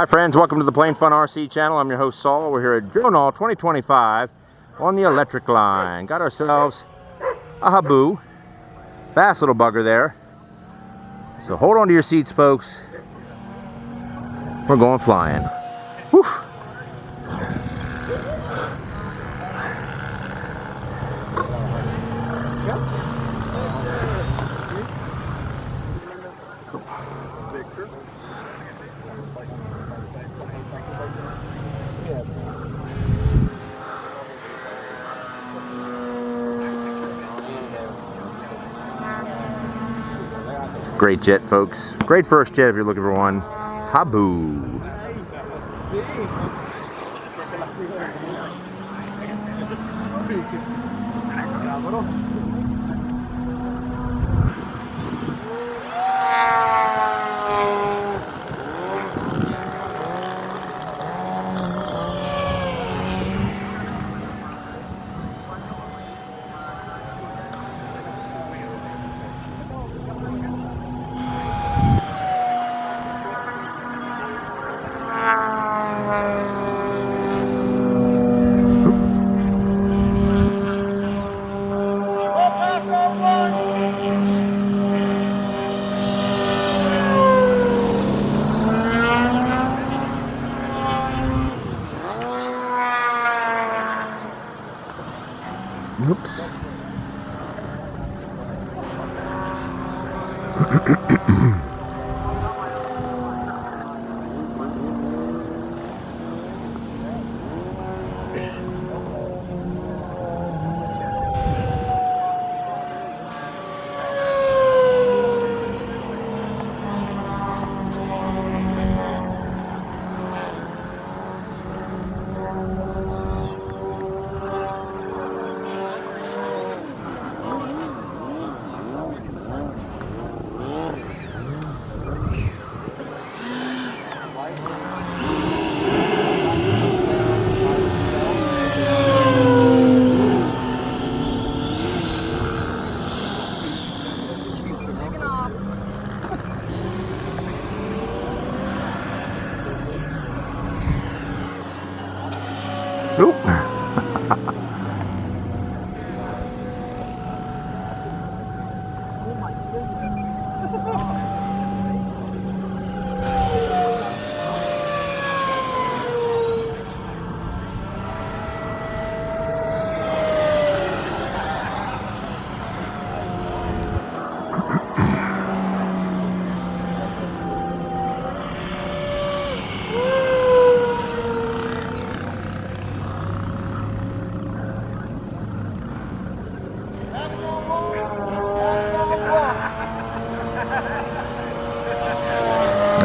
Hi friends, welcome to the Plain Fun RC channel. I'm your host Saul. We're here at Nall 2025 on the electric line. Got ourselves a Habu. Fast little bugger there. So hold on to your seats, folks. We're going flying. Whew. Great jet, folks. Great first jet if you're looking for one. Habu. Oops. Oop.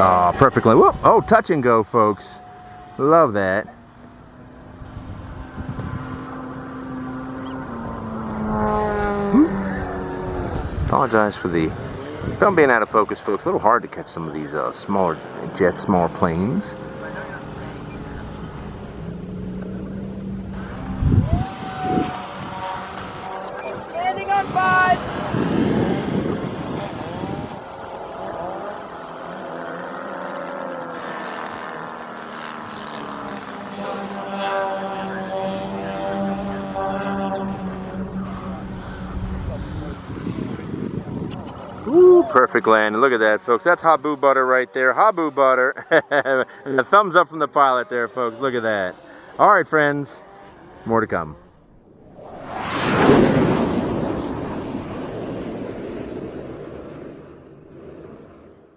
Oh, perfectly. Whoop. Oh, touch and go, folks. Love that. Apologize for the film being out of focus, folks. A little hard to catch some of these smaller jets, smaller planes. Landing on 5. Ooh, perfect landing. Look at that, folks. That's Habu butter right there. Habu butter. And a thumbs up from the pilot there, folks. Look at that. All right, friends. More to come.